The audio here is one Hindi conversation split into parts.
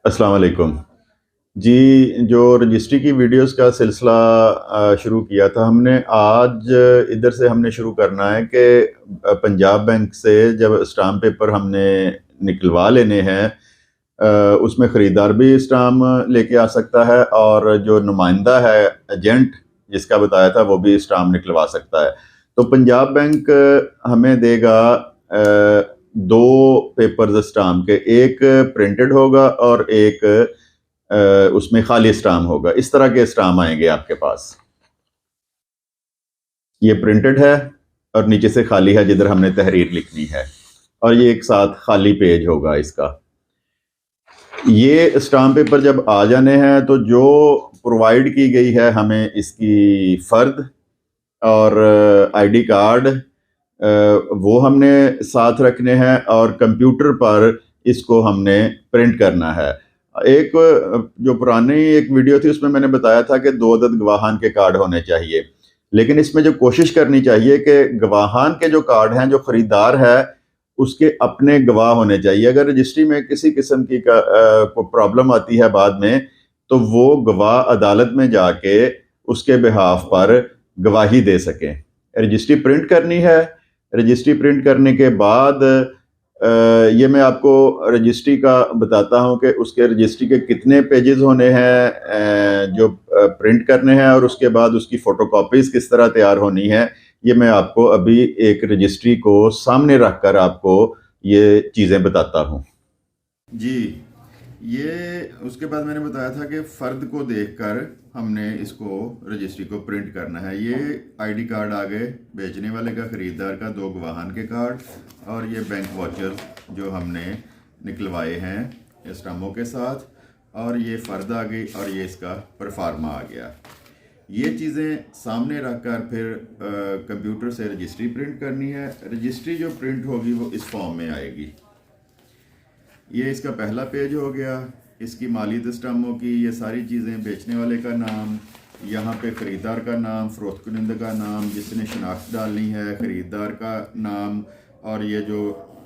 अस्सलाम वालेकुम। जी, जो रजिस्ट्री की वीडियोस का सिलसिला शुरू किया था हमने, आज इधर से हमने शुरू करना है कि पंजाब बैंक से जब स्टाम्प पेपर हमने निकलवा लेने हैं, उसमें ख़रीदार भी स्टाम्प लेके आ सकता है और जो नुमाइंदा है, एजेंट जिसका बताया था, वो भी स्टाम्प निकलवा सकता है। तो पंजाब बैंक हमें देगा 2 पेपर्स स्टाम्प के, एक प्रिंटेड होगा और एक उसमें खाली स्टाम्प होगा। इस तरह के स्टाम्प आएंगे आपके पास। ये प्रिंटेड है और नीचे से खाली है जिधर हमने तहरीर लिखनी है, और ये एक साथ खाली पेज होगा इसका। ये स्टाम्प पेपर जब आ जाने हैं तो जो प्रोवाइड की गई है हमें इसकी फ़र्द और आईडी कार्ड, वो हमने साथ रखने हैं और कंप्यूटर पर इसको हमने प्रिंट करना है। एक जो पुरानी एक वीडियो थी उसमें मैंने बताया था कि 2 अदद गवाहान के कार्ड होने चाहिए, लेकिन इसमें जो कोशिश करनी चाहिए कि गवाहान के जो कार्ड हैं, जो खरीदार है उसके अपने गवाह होने चाहिए। अगर रजिस्ट्री में किसी किस्म की को प्रॉब्लम आती है बाद में, तो वो गवाह अदालत में जाके उसके बिहाफ पर गवाही दे सकें। रजिस्ट्री प्रिंट करनी है। रजिस्ट्री प्रिंट करने के बाद ये मैं आपको रजिस्ट्री का बताता हूँ कि उसके रजिस्ट्री के कितने पेजेस होने हैं जो प्रिंट करने हैं, और उसके बाद उसकी फ़ोटोकॉपीज़ किस तरह तैयार होनी है। ये मैं आपको अभी एक रजिस्ट्री को सामने रख कर आपको ये चीज़ें बताता हूँ। जी, ये उसके बाद मैंने बताया था कि फ़र्द को देखकर हमने इसको रजिस्ट्री को प्रिंट करना है। ये आईडी कार्ड आ गए, बेचने वाले का, ख़रीदार का, 2 गवाहान के कार्ड, और ये बैंक वाउचर जो हमने निकलवाए हैं स्टाम्पों के साथ, और ये फ़र्द आ गई, और ये इसका परफार्मा आ गया। ये चीज़ें सामने रखकर फिर कंप्यूटर से रजिस्ट्री प्रिंट करनी है। रजिस्ट्री जो प्रिंट होगी वो इस फॉर्म में आएगी। ये इसका पहला पेज हो गया, इसकी मालियत स्टाम्पों की ये सारी चीज़ें, बेचने वाले का नाम, यहाँ पे ख़रीदार का नाम, फ़रोख्त कुनिंदा का नाम, जिसने शनाख्त डालनी है, ख़रीदार का नाम, और ये जो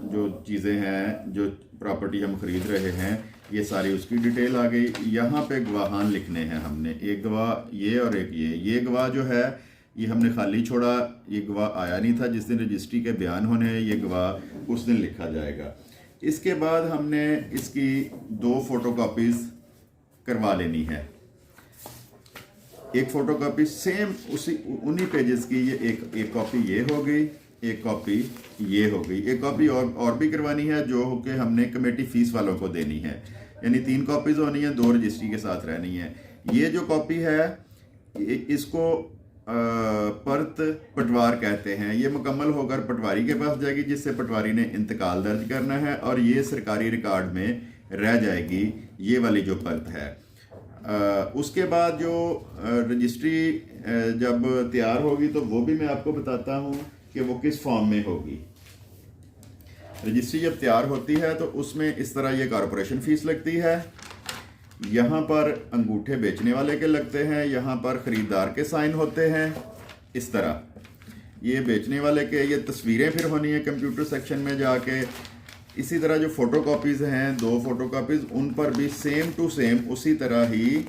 जो चीज़ें हैं, जो प्रॉपर्टी हम ख़रीद रहे हैं, ये सारी उसकी डिटेल आ गई। यहाँ पे गवाहान लिखने हैं हमने, एक गवाह ये और एक ये गवाह जो है ये हमने खाली छोड़ा, ये गवाह आया नहीं था जिस दिन रजिस्ट्री के बयान होने हैं, ये गवाह उस दिन लिखा जाएगा। इसके बाद हमने इसकी 2 फ़ोटोकॉपीज़ करवा लेनी है। एक फ़ोटोकॉपी सेम उसी उन्हीं पेजेस की, ये एक कॉपी ये हो गई, एक कॉपी ये हो गई, एक कॉपी और भी करवानी है जो कि हमने कमेटी फ़ीस वालों को देनी है। यानी 3 कॉपीज़ होनी है, 2 रजिस्ट्री के साथ रहनी है। ये जो कॉपी है इसको परत पटवार कहते हैं। ये मुकम्मल होकर पटवारी के पास जाएगी, जिससे पटवारी ने इंतकाल दर्ज करना है, और ये सरकारी रिकॉर्ड में रह जाएगी, ये वाली जो परत है। उसके बाद जो रजिस्ट्री जब तैयार होगी तो वो भी मैं आपको बताता हूँ कि वो किस फॉर्म में होगी। रजिस्ट्री जब तैयार होती है तो उसमें इस तरह ये कॉरपोरेशन फ़ीस लगती है। यहाँ पर अंगूठे बेचने वाले के लगते हैं, यहाँ पर ख़रीदार के साइन होते हैं इस तरह। ये बेचने वाले के, ये तस्वीरें फिर होनी है कंप्यूटर सेक्शन में जाके। इसी तरह जो फ़ोटोकॉपीज़ हैं, 2 फ़ोटोकॉपीज़, उन पर भी सेम टू सेम उसी तरह ही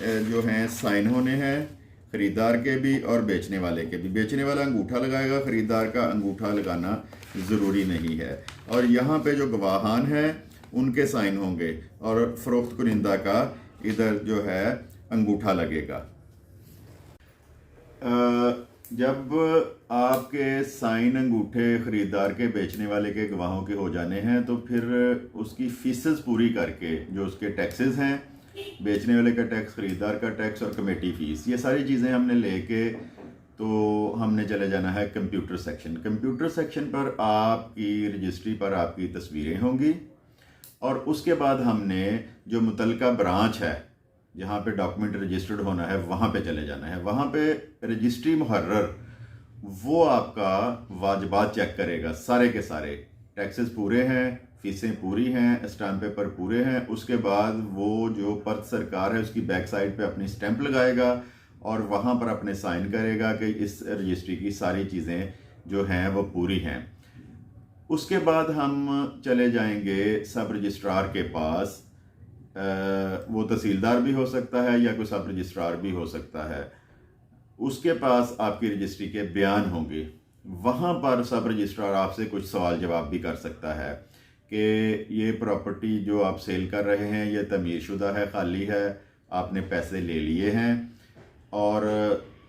जो हैं साइन होने हैं, ख़रीदार के भी और बेचने वाले के भी। बेचने वाला अंगूठा लगाएगा, ख़रीदार का अंगूठा लगाना ज़रूरी नहीं है। और यहाँ पे जो गवाहान हैं उनके साइन होंगे, और फ़रोख्त कुनिंदा का इधर जो है अंगूठा लगेगा। जब आपके साइन अंगूठे ख़रीदार के, बेचने वाले के, गवाहों के हो जाने हैं तो फिर उसकी फ़ीसेस पूरी करके, जो उसके टैक्सेस हैं, बेचने वाले का टैक्स, ख़रीदार का टैक्स और कमेटी फ़ीस, ये सारी चीज़ें हमने लेके तो हमने चले जाना है कंप्यूटर सेक्शन। कंप्यूटर सेक्शन पर आपकी रजिस्ट्री पर आपकी तस्वीरें होंगी, और उसके बाद हमने जो मुतलका ब्रांच है जहाँ पे डॉक्यूमेंट रजिस्टर्ड होना है वहाँ पे चले जाना है। वहाँ पे रजिस्ट्री मुहर्रर वो आपका वाजबात चेक करेगा, सारे के सारे टैक्सेस पूरे हैं, फ़ीसें पूरी हैं, स्टाम्प पेपर पूरे हैं। उसके बाद वो जो परत सरकार है उसकी बैक साइड पे अपनी स्टैंप लगाएगा और वहाँ पर अपने साइन करेगा कि इस रजिस्ट्री की सारी चीज़ें जो हैं वो पूरी हैं। उसके बाद हम चले जाएंगे सब रजिस्ट्रार के पास वो तहसीलदार भी हो सकता है या कोई सब रजिस्ट्रार भी हो सकता है, उसके पास आपकी रजिस्ट्री के बयान होंगे। वहाँ पर सब रजिस्ट्रार आपसे कुछ सवाल जवाब भी कर सकता है कि ये प्रॉपर्टी जो आप सेल कर रहे हैं ये तमीर शुदा है, खाली है, आपने पैसे ले लिए हैं। और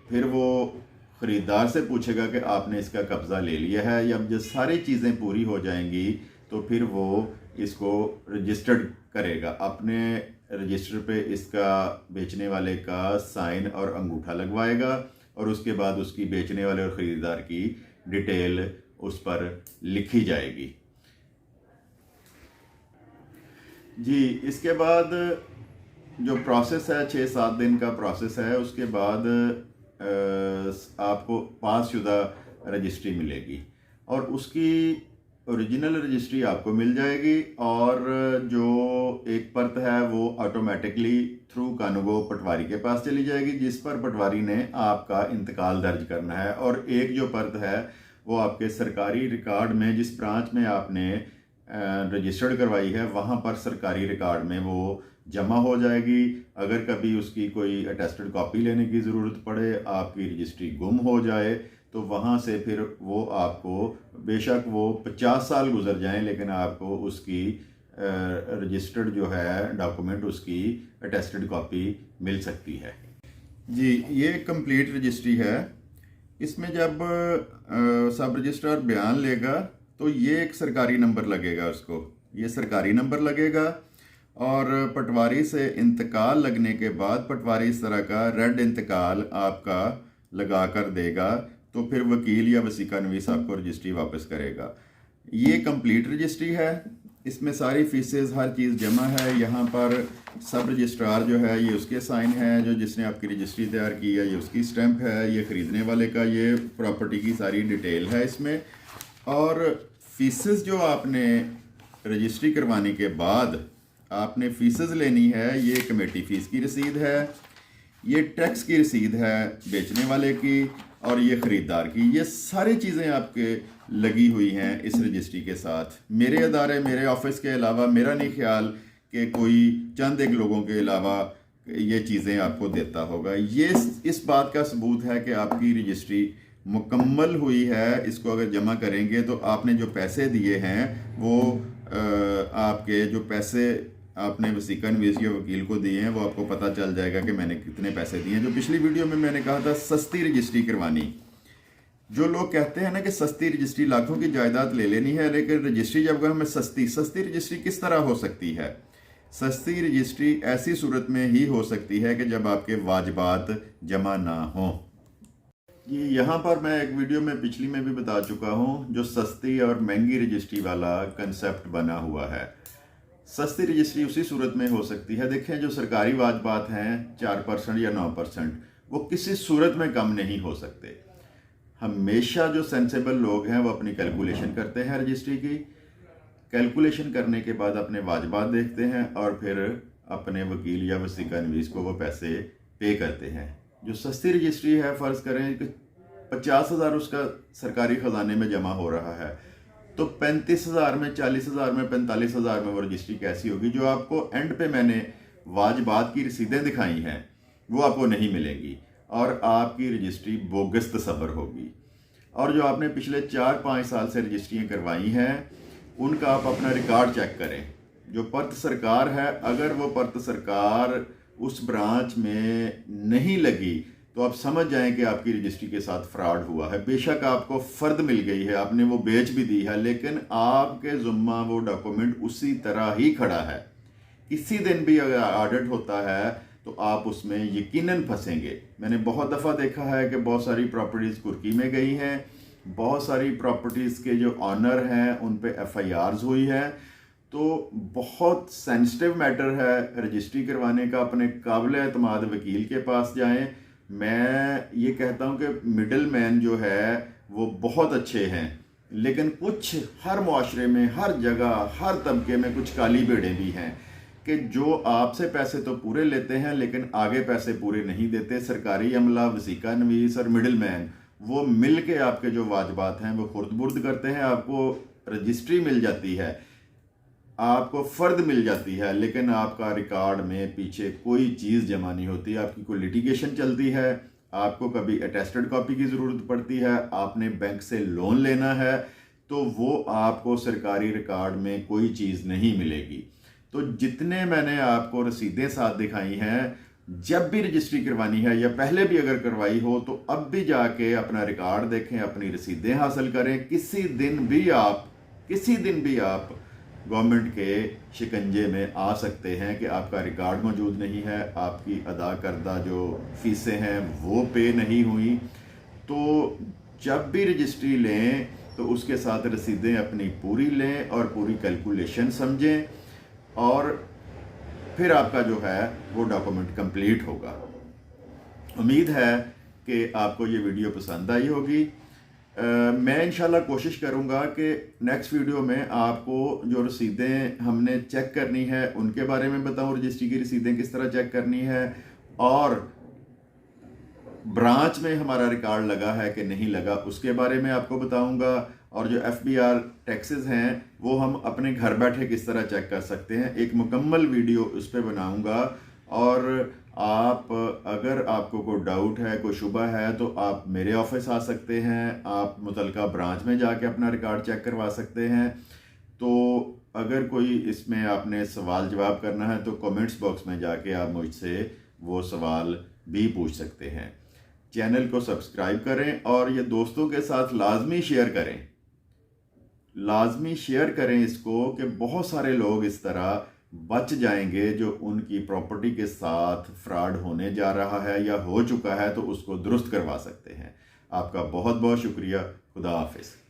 फिर वो ख़रीदार से पूछेगा कि आपने इसका कब्ज़ा ले लिया है, या जब सारी चीज़ें पूरी हो जाएंगी तो फिर वो इसको रजिस्टर्ड करेगा, अपने रजिस्टर पे इसका बेचने वाले का साइन और अंगूठा लगवाएगा, और उसके बाद उसकी बेचने वाले और ख़रीदार की डिटेल उस पर लिखी जाएगी। जी, इसके बाद जो प्रोसेस है 6-7 दिन का प्रोसेस है, उसके बाद आपको पासशुदा रजिस्ट्री मिलेगी और उसकी ओरिजिनल रजिस्ट्री आपको मिल जाएगी, और जो एक परत है वो ऑटोमेटिकली थ्रू कानूगो पटवारी के पास चली जाएगी, जिस पर पटवारी ने आपका इंतकाल दर्ज करना है। और एक जो परत है वो आपके सरकारी रिकॉर्ड में, जिस ब्रांच में आपने रजिस्टर्ड करवाई है, वहाँ पर सरकारी रिकॉर्ड में वो जमा हो जाएगी। अगर कभी उसकी कोई अटेस्टेड कॉपी लेने की ज़रूरत पड़े, आपकी रजिस्ट्री गुम हो जाए, तो वहाँ से फिर वो आपको, बेशक वो 50 साल गुजर जाएं, लेकिन आपको उसकी रजिस्टर्ड जो है डॉक्यूमेंट, उसकी अटेस्टेड कॉपी मिल सकती है। जी, ये कंप्लीट रजिस्ट्री है। इसमें जब सब रजिस्ट्रार बयान लेगा तो ये एक सरकारी नंबर लगेगा, उसको ये सरकारी नंबर लगेगा, और पटवारी से इंतकाल लगने के बाद पटवारी इस तरह का रेड इंतकाल आपका लगा कर देगा, तो फिर वकील या वसीका नवीस आपको रजिस्ट्री वापस करेगा। ये कंप्लीट रजिस्ट्री है, इसमें सारी फीसेस हर चीज़ जमा है। यहाँ पर सब रजिस्ट्रार जो है ये उसके साइन है, जो जिसने आपकी रजिस्ट्री तैयार की है ये उसकी स्टैंप है, ये ख़रीदने वाले का ये प्रॉपर्टी की सारी डिटेल है इसमें। और फीसेस जो आपने रजिस्ट्री करवाने के बाद आपने फीसेस लेनी है, ये कमेटी फ़ीस की रसीद है, ये टैक्स की रसीद है बेचने वाले की, और ये ख़रीदार की। ये सारी चीज़ें आपके लगी हुई हैं इस रजिस्ट्री के साथ। मेरे अदारे, मेरे ऑफिस के अलावा मेरा नहीं ख्याल कि कोई चंद एक लोगों के अलावा ये चीज़ें आपको देता होगा। ये इस बात का सबूत है कि आपकी रजिस्ट्री मुकम्मल हुई है। इसको अगर जमा करेंगे तो आपने जो पैसे दिए हैं वो आपके जो पैसे आपने वसीका नवीस या वकील को दिए हैं वो आपको पता चल जाएगा कि मैंने कितने पैसे दिए हैं। जो पिछली वीडियो में मैंने कहा था सस्ती रजिस्ट्री करवानी, जो लोग कहते हैं ना कि सस्ती रजिस्ट्री, लाखों की जायदाद ले लेनी है, लेकिन रजिस्ट्री जब हमें सस्ती रजिस्ट्री किस तरह हो सकती है? सस्ती रजिस्ट्री ऐसी सूरत में ही हो सकती है कि जब आपके वाजिबात जमा ना हो। ये यहाँ पर मैं एक वीडियो में पिछली में भी बता चुका हूँ, जो सस्ती और महंगी रजिस्ट्री वाला कंसेप्ट बना हुआ है। सस्ती रजिस्ट्री उसी सूरत में हो सकती है, देखें जो सरकारी वाजबात हैं 4% या 9%, वो किसी सूरत में कम नहीं हो सकते। हमेशा जो सेंसेबल लोग हैं वो अपनी कैलकुलेशन करते हैं रजिस्ट्री की, कैलकुलेशन करने के बाद अपने वाजबात देखते हैं और फिर अपने वकील या वसीका नवीस को वो पैसे पे करते हैं। जो सस्ती रजिस्ट्री है, फ़र्ज़ करें कि 50,000 उसका सरकारी ख़जाने में जमा हो रहा है, तो 35,000 में, 40,000 में, 45,000 में वो रजिस्ट्री कैसी होगी? जो आपको एंड पे मैंने वाजबात की रसीदें दिखाई हैं वो आपको नहीं मिलेंगी, और आपकी रजिस्ट्री बोगस तस्वर होगी। और जो आपने पिछले 4-5 साल से रजिस्ट्रियाँ करवाई हैं उनका आप अपना रिकॉर्ड चेक करें। जो परत सरकार है, अगर वो परत सरकार उस ब्रांच में नहीं लगी तो आप समझ जाएं कि आपकी रजिस्ट्री के साथ फ्रॉड हुआ है। बेशक आपको फ़र्द मिल गई है, आपने वो बेच भी दी है, लेकिन आपके ज़ुम्मा वो डॉक्यूमेंट उसी तरह ही खड़ा है। किसी दिन भी अगर ऑडिट होता है तो आप उसमें यकीनन फंसेंगे। मैंने बहुत दफ़ा देखा है कि बहुत सारी प्रॉपर्टीज़ कुर्की में गई हैं, बहुत सारी प्रॉपर्टीज़ के जो ऑनर हैं उन पे FIRs हुई है। तो बहुत सेंसिटिव मैटर है रजिस्ट्री करवाने का। अपने काबिल एतमाद वकील के पास जाएं। मैं ये कहता हूं कि मिडल मैन जो है वो बहुत अच्छे हैं, लेकिन कुछ हर मुआशरे में, हर जगह, हर तबके में कुछ काली भेड़ें भी हैं कि जो आपसे पैसे तो पूरे लेते हैं लेकिन आगे पैसे पूरे नहीं देते। सरकारी अमला, वसीका नवीस और मिडल मैन वो मिल के आपके जो वाजबात हैं वो खुर्द बुर्द करते हैं। आपको रजिस्ट्री मिल जाती है, आपको फ़र्द मिल जाती है, लेकिन आपका रिकॉर्ड में पीछे कोई चीज़ जमा नहीं होती, आपकी कोई लिटिगेशन चलती है, आपको कभी अटेस्टेड कॉपी की ज़रूरत पड़ती है, आपने बैंक से लोन लेना है, तो वो आपको सरकारी रिकॉर्ड में कोई चीज़ नहीं मिलेगी। तो जितने मैंने आपको रसीदें साथ दिखाई हैं, जब भी रजिस्ट्री करवानी है या पहले भी अगर करवाई हो तो अब भी जाके अपना रिकॉर्ड देखें, अपनी रसीदें हासिल करें। किसी दिन भी आप गवर्नमेंट के शिकंजे में आ सकते हैं कि आपका रिकॉर्ड मौजूद नहीं है, आपकी अदा करदा जो फीसें हैं वो पे नहीं हुई। तो जब भी रजिस्ट्री लें तो उसके साथ रसीदें अपनी पूरी लें और पूरी कैलकुलेशन समझें, और फिर आपका जो है वो डॉक्यूमेंट कंप्लीट होगा। उम्मीद है कि आपको ये वीडियो पसंद आई होगी। मैं इंशाल्लाह कोशिश करूंगा कि नेक्स्ट वीडियो में आपको जो रसीदें हमने चेक करनी है उनके बारे में बताऊं, रजिस्ट्री की रसीदें किस तरह चेक करनी है, और ब्रांच में हमारा रिकॉर्ड लगा है कि नहीं लगा उसके बारे में आपको बताऊंगा, और जो FBR टैक्सेस हैं वो हम अपने घर बैठे किस तरह चेक कर सकते हैं, एक मुकम्मल वीडियो उस पर बनाऊंगा। और आप अगर आपको कोई डाउट है, कोई शुबा है, तो आप मेरे ऑफिस आ सकते हैं, आप मुतलका ब्रांच में जाके अपना रिकॉर्ड चेक करवा सकते हैं। तो अगर कोई इसमें आपने सवाल जवाब करना है तो कमेंट्स बॉक्स में जाके आप मुझसे वो सवाल भी पूछ सकते हैं। चैनल को सब्सक्राइब करें और ये दोस्तों के साथ लाजमी शेयर करें इसको, कि बहुत सारे लोग इस तरह बच जाएंगे जो उनकी प्रॉपर्टी के साथ फ्रॉड होने जा रहा है या हो चुका है, तो उसको दुरुस्त करवा सकते हैं। आपका बहुत बहुत शुक्रिया। खुदा हाफिज।